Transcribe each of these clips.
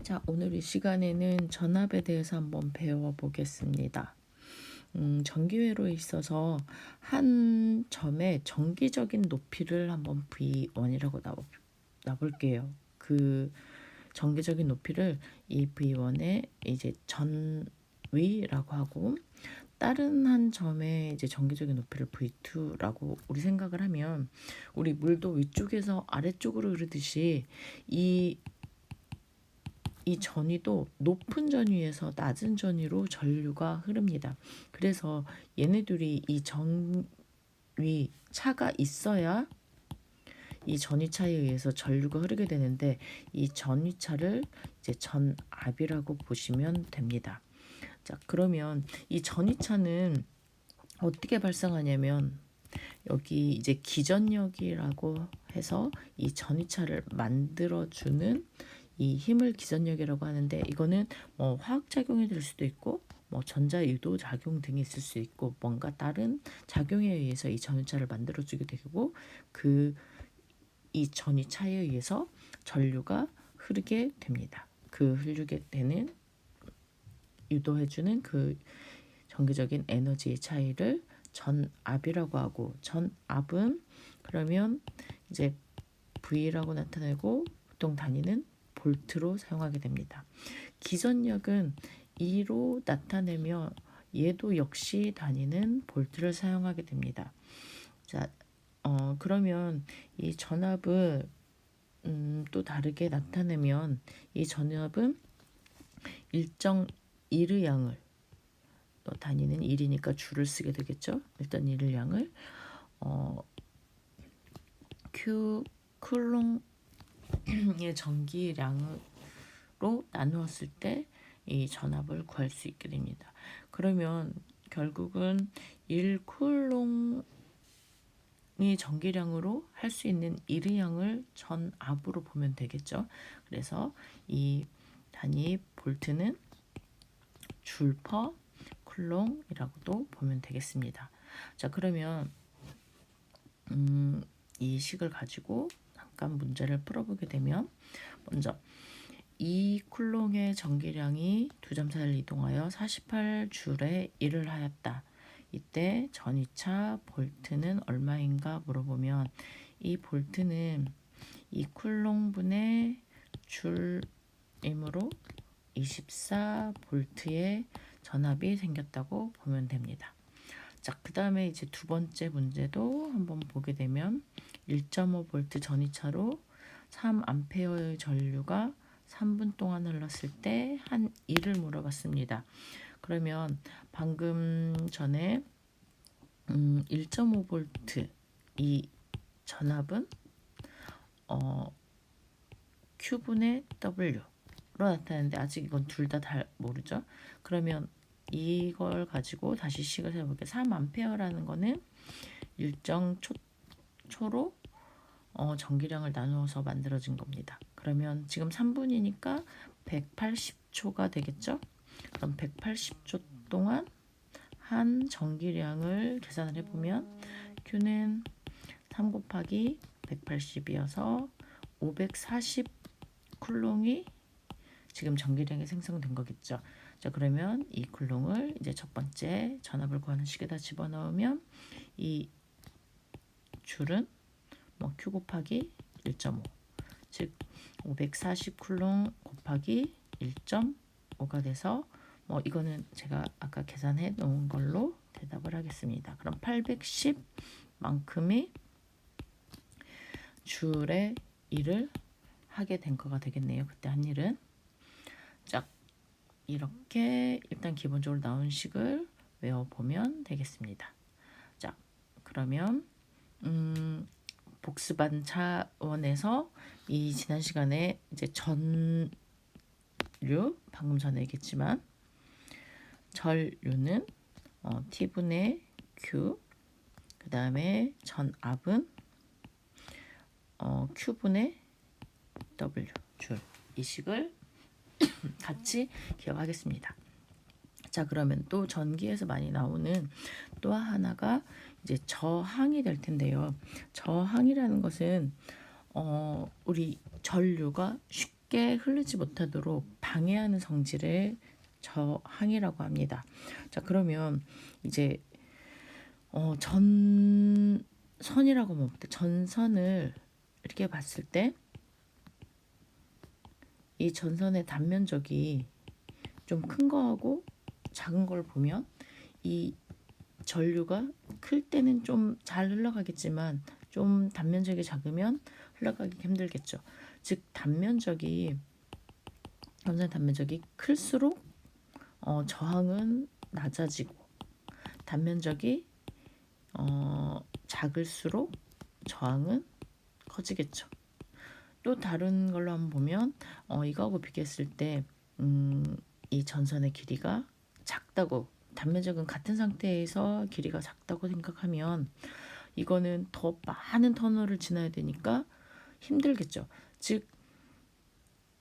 자, 오늘 이 시간에는 전압에 대해서 한번 배워보겠습니다. 전기회로에 있어서 한 점의 정기적인 높이를 한번 V1이라고 놔볼게요. 그 정기적인 높이를 이 V1의 이제 전위라고 하고, 다른 한 점의 이제 정기적인 높이를 V2라고 우리 생각을 하면, 우리 물도 위쪽에서 아래쪽으로 흐르듯이 이 전위도 높은 전위에서 낮은 전위로 전류가 흐릅니다. 그래서 얘네들이 이 전위 차가 있어야 이 전위차에 의해서 전류가 흐르게 되는데, 이 전위차를 이제 전압이라고 보시면 됩니다. 자, 그러면 이 전위차는 어떻게 발생하냐면, 여기 이제 기전력이라고 해서 이 전위차를 만들어주는 이 힘을 기전력이라고 하는데, 이거는 뭐 화학작용이 될 수도 있고 뭐 전자유도 작용 등이 있을 수 있고, 뭔가 다른 작용에 의해서 이 전위차를 만들어주게 되고, 이 전위차에 의해서 전류가 흐르게 됩니다. 그 흐르게 되는 유도해주는 그 정기적인 에너지의 차이를 전압이라고 하고, 전압은 그러면 이제 V라고 나타내고, 보통 단위는 볼트로 사용하게 됩니다. 기전력은 E로 나타내며 얘도 역시 단위는 볼트를 사용하게 됩니다. 자, 그러면 이 전압을 또 다르게 나타내면, 이 전압은 일정 일의 양을, 또 단위는 1이니까 줄을 쓰게 되겠죠. 일단 일의 양을 Q 쿨롱의 전기량으로 나누었을 때 이 전압을 구할 수 있게 됩니다. 그러면 결국은 1쿨롱의 전기량으로 할 수 있는 일의 양을 전압으로 보면 되겠죠. 그래서 이 단위 볼트는 줄 퍼 쿨롱이라고도 보면 되겠습니다. 자, 그러면 이 식을 가지고 잠깐 문제를 풀어보게 되면, 먼저 이 쿨롱의 전기량이 두 점 사이를 이동하여 48줄의 일을 하였다. 이때 전위차 볼트는 얼마인가 물어보면, 이 볼트는 이 쿨롱분의 줄이므로 24볼트의 전압이 생겼다고 보면 됩니다. 자, 그 다음에 이제 두 번째 문제도 한번 보게 되면, 1.5V 전위차로 3A의 전류가 3분 동안 흘렀을 때 한 일을 물어봤습니다. 그러면 방금 전에 1.5V 이 전압은 Q분의 W로 나타나는데, 아직 이건 둘 다 모르죠. 그러면 이걸 가지고 다시 식을 해볼게요. 3A라는 거는 일정 초로 전기량을 나누어서 만들어진 겁니다. 그러면 지금 3분이니까 180초가 되겠죠. 그럼 180초 동안 한 전기량을 계산을 해보면, Q는 3 곱하기 180이어서 540 쿨롱이 지금 전기량이 생성된 거겠죠. 자, 그러면 이 쿨롱을 이제 첫 번째 전압을 구하는 식에다 집어넣으면, 이 줄은 뭐 Q 곱하기 1.5, 즉 540 쿨롱 곱하기 1.5가 돼서, 뭐 이거는 제가 아까 계산해 놓은 걸로 대답을 하겠습니다. 그럼 810만큼의 줄의 일을 하게 된 거가 되겠네요. 그때 한 일은. 자, 이렇게 일단 기본적으로 나온 식을 외워보면 되겠습니다. 자, 그러면 복습한 차원에서 이 지난 시간에 이제 전류, 방금 전에 얘기했지만 전류는 T분의 Q, 그 다음에 전압은 Q분의 W 줄, 이 식을 같이 기억하겠습니다. 자, 그러면 또 전기에서 많이 나오는 또 하나가 이제 저항이 될 텐데요. 저항이라는 것은 우리 전류가 쉽게 쉽게 흐르지 못하도록 방해하는 성질의 저항이라고 합니다. 자, 그러면 이제 전선이라고 하면 전선을 이렇게 봤을 때 이 전선의 단면적이 좀 큰 거하고 작은 걸 보면 이 전류가 클 때는 좀 잘 흘러가겠지만 좀 단면적이 작으면 흘러가기 힘들겠죠. 즉 전선 단면적이 클수록 저항은 낮아지고 단면적이 작을수록 저항은 커지겠죠. 또 다른 걸로 한번 보면 이거하고 비교했을 때 이 전선의 길이가 작다고, 단면적은 같은 상태에서 길이가 작다고 생각하면 이거는 더 많은 터널을 지나야 되니까 힘들겠죠. 즉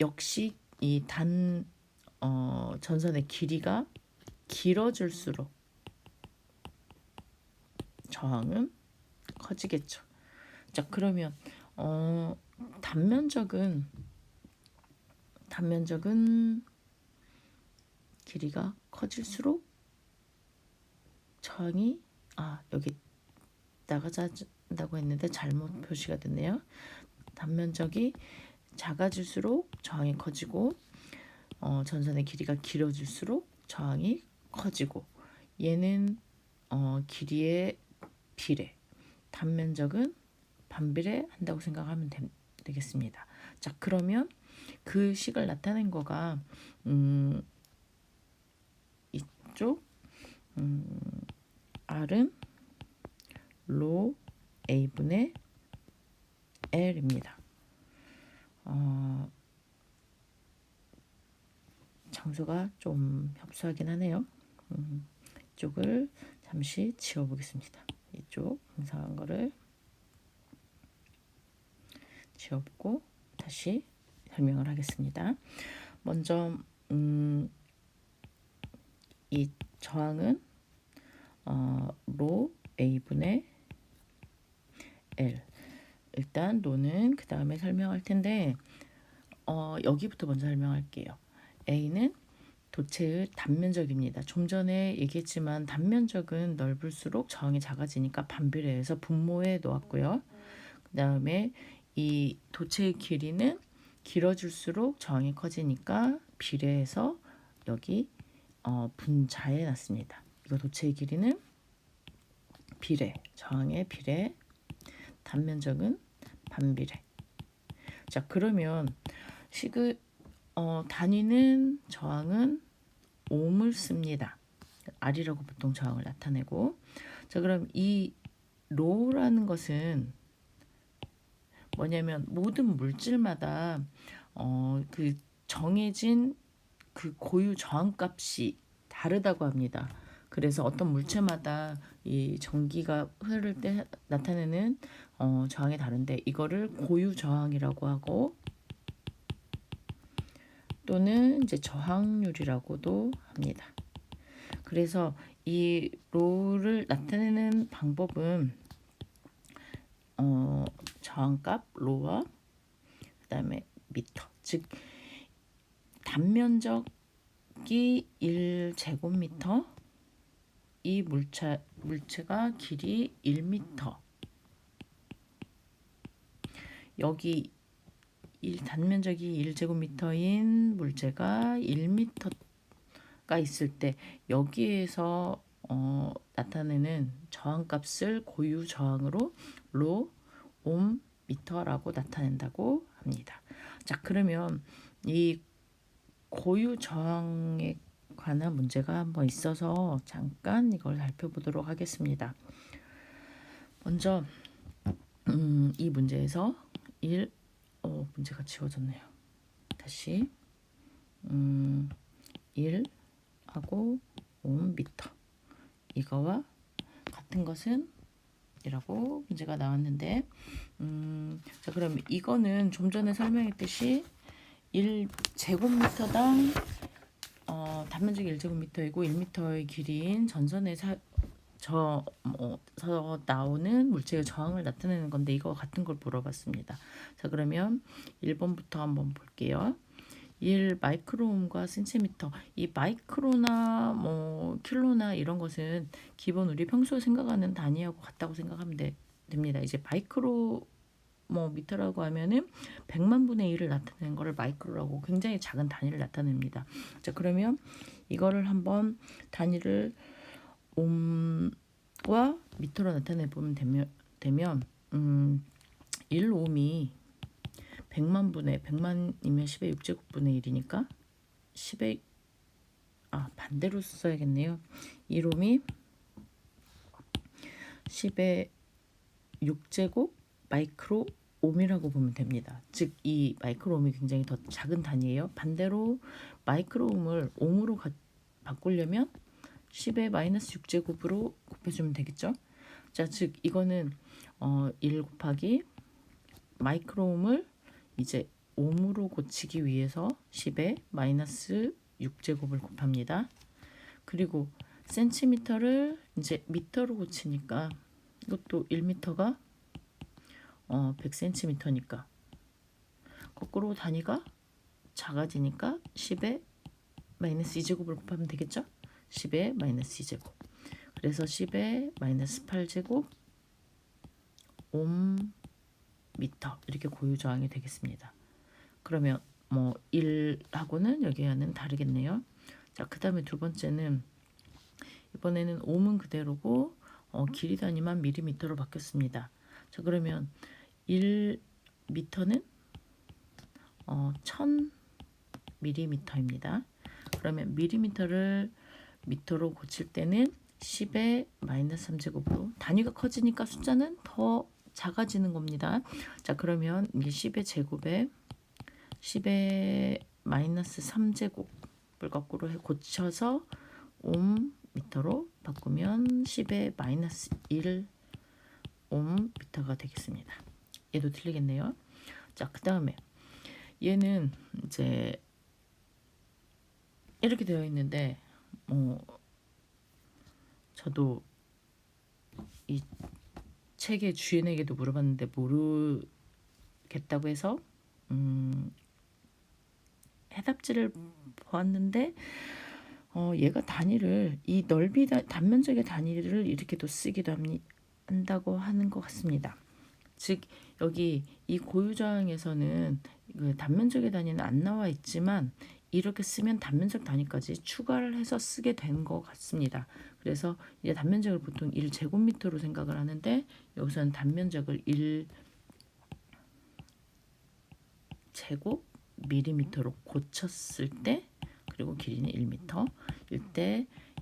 역시 이 전선의 길이가 길어질수록 저항은 커지겠죠. 자, 그러면 단면적은 길이가 커질수록 저항이 여기 나가자고 했는데 잘못 표시가 됐네요. 단면적이 작아질수록 저항이 커지고 전선의 길이가 길어질수록 저항이 커지고, 얘는 길이의 비례, 단면적은 반비례 한다고 생각하면 되겠습니다. 자, 그러면 그 식을 나타낸 거가 이쪽 R은 로 A분의 L입니다. 장소가 좀 협소하긴 하네요. 이쪽을 잠시 지워보겠습니다. 이쪽 이상한 거를 지워보고 다시 설명을 하겠습니다. 먼저 이 저항은 로 A분의 L. 일단 로는 그 다음에 설명할 텐데 여기부터 먼저 설명할게요. A는 도체의 단면적입니다. 좀 전에 얘기했지만 단면적은 넓을수록 저항이 작아지니까 반비례해서 분모에 놓았고요. 그 다음에 이 도체의 길이는 길어질수록 저항이 커지니까 비례해서 여기 분자에 놨습니다. 이거 도체의 길이는 비례, 저항의 비례, 단면적은 반비례. 자, 그러면 단위는 저항은 옴을 씁니다. R이라고 보통 저항을 나타내고. 자, 그럼 이 로라는 것은 뭐냐면 모든 물질마다 그 정해진 그 고유 저항값이 다르다고 합니다. 그래서 어떤 물체마다 이 전기가 흐를 때 나타내는 저항이 다른데 이거를 고유 저항이라고 하고, 또는 이제 저항률이라고도 합니다. 그래서 이 로를 나타내는 방법은 저항값 로와 그 다음에 미터, 즉 단면적이 1제곱미터, 이 물체가 길이 1m, 여기 단면적이 1제곱미터인 물체가 1m가 있을 때 여기에서 나타내는 저항값을 고유 저항으로 로 옴 미터라고 나타낸다고 합니다. 자, 그러면 이 고유 저항에 관한 문제가 한번 있어서 잠깐 이걸 살펴보도록 하겠습니다. 먼저 이 문제에서 문제가 지워졌네요. 다시 1하고 5m 이거와 같은 것은 이라고 문제가 나왔는데, 자, 그럼 이거는 좀 전에 설명했듯이 1제곱미터당 단면적이 1제곱미터이고 1m의 길이인 전선의 나오는 물체의 저항을 나타내는 건데 이거 같은 걸 물어봤습니다. 자, 그러면 1번부터 한번 볼게요. 1 마이크로옴과 센티미터. 이 마이크로나 뭐 킬로나 이런 것은 기본 우리 평소에 생각하는 단위하고 같다고 생각하면 됩니다. 이제 마이크로 뭐 미터라고 하면은 100만 분의 1을 나타내는 거를 마이크로라고 굉장히 작은 단위를 나타냅니다. 자, 그러면 이거를 한번 단위를 옴과 미터로 나타내 보면 되면 1옴이 100만이면 10의 6제곱분의 1이니까 10의 반대로 써야겠네요. 1옴이 10의 6제곱 마이크로 옴이라고 보면 됩니다. 즉 이 마이크로옴이 굉장히 더 작은 단위예요. 반대로 마이크로옴을 옴으로 바꾸려면 10의 마이너스 6제곱으로 곱해주면 되겠죠. 자, 즉 이거는 1 곱하기 마이크로옴을 이제 옴으로 고치기 위해서 10의 마이너스 6제곱을 곱합니다. 그리고 센티미터를 이제 미터로 고치니까 이것도 1미터가 100cm니까 거꾸로 단위가 작아지니까 10의 마이너스 2제곱을 곱하면 되겠죠. 10의 마이너스 2제곱. 그래서 10의 마이너스 8제곱 옴미터 이렇게 고유저항이 되겠습니다. 그러면 뭐 1하고는 여기와는 다르겠네요. 자, 그 다음에 두 번째는 이번에는 옴은 그대로고 길이 단위만 밀리미터로 바뀌었습니다. 자, 그러면 1미터는 1000ml입니다. 그러면 밀리미터를 미터로 고칠 때는 10의 마이너스 3제곱으로 단위가 커지니까 숫자는 더 작아지는 겁니다. 자, 그러면 이게 10의 제곱에 10의 마이너스 3제곱을 거꾸로 고쳐서 옴미터로 바꾸면 10의 마이너스 1 옴미터가 되겠습니다. 얘도 틀리겠네요. 자, 그 다음에 얘는 이제 이렇게 되어 있는데 저도 이 책의 주인에게도 물어봤는데 모르겠다고 해서 해답지를 보았는데 얘가 단위를 이 넓이 단면적의 단위를 이렇게도 쓰기도 한다고 하는 것 같습니다. 즉 여기 이 고유저항에서는 그 단면적의 단위는 안 나와 있지만 이렇게 쓰면 단면적 단위까지 추가를 해서 쓰게 된 것 같습니다. 그래서 이제 단면적을 보통 1제곱미터로 생각을 하는데 여기서는 단면적을 1제곱 밀리미터로 고쳤을 때 그리고 길이는 1미터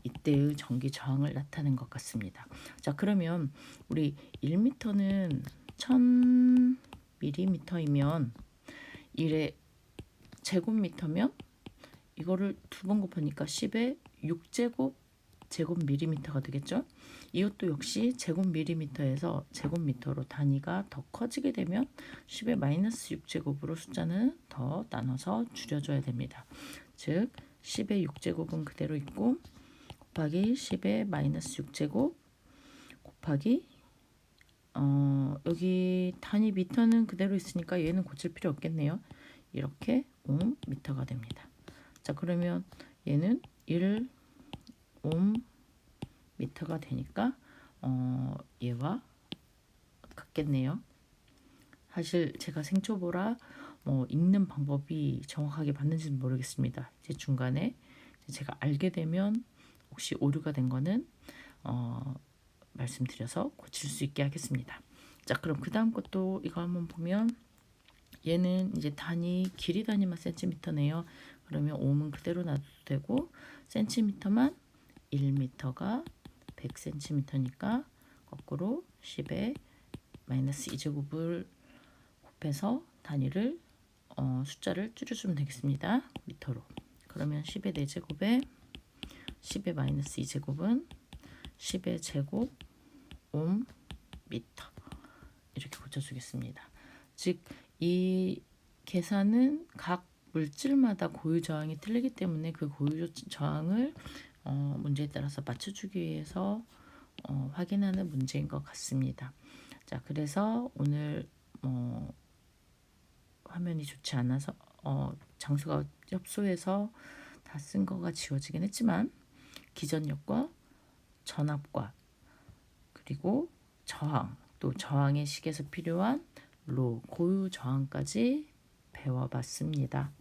이때의 전기 저항을 나타낸 것 같습니다. 자, 그러면 우리 1미터는 1000ml이면 1의 제곱미터면 이거를 두 번 곱하니까 10의 6제곱 제곱밀리미터가 되겠죠. 이것도 역시 제곱밀리미터에서 제곱미터로 단위가 더 커지게 되면 10의 마이너스 6제곱으로 숫자는 더 나눠서 줄여줘야 됩니다. 즉 10의 6제곱은 그대로 있고 곱하기 10의 마이너스 6제곱 곱하기 여기 단위 미터는 그대로 있으니까 얘는 고칠 필요 없겠네요. 이렇게 5미터가 됩니다. 자, 그러면 얘는 1옴미터가 되니까 얘와 같겠네요. 사실 제가 생초보라 읽는 방법이 정확하게 맞는지는 모르겠습니다. 이제 중간에 제가 알게 되면 혹시 오류가 된 거는 말씀드려서 고칠 수 있게 하겠습니다. 자, 그럼 그 다음 것도 이거 한번 보면 얘는 이제 길이 단위만 센티미터네요. 그러면 옴은 그대로 놔도 되고 센티미터만 1미터가 100cm니까 거꾸로 10의 마이너스 2제곱을 곱해서 단위를 숫자를 줄여주면 되겠습니다. 미터로. 그러면 10의 4제곱에 10의 마이너스 2제곱은 10의 제곱 옴미터 이렇게 고쳐주겠습니다. 즉 이 계산은 각 물질마다 고유 저항이 틀리기 때문에 그 고유 저항을 문제에 따라서 맞춰주기 위해서 확인하는 문제인 것 같습니다. 자, 그래서 오늘 화면이 좋지 않아서 장수가 협소해서 다 쓴 거가 지워지긴 했지만 기전력과 전압과 그리고 저항, 또 저항의 식에서 필요한 로, 고유 저항까지 배워봤습니다.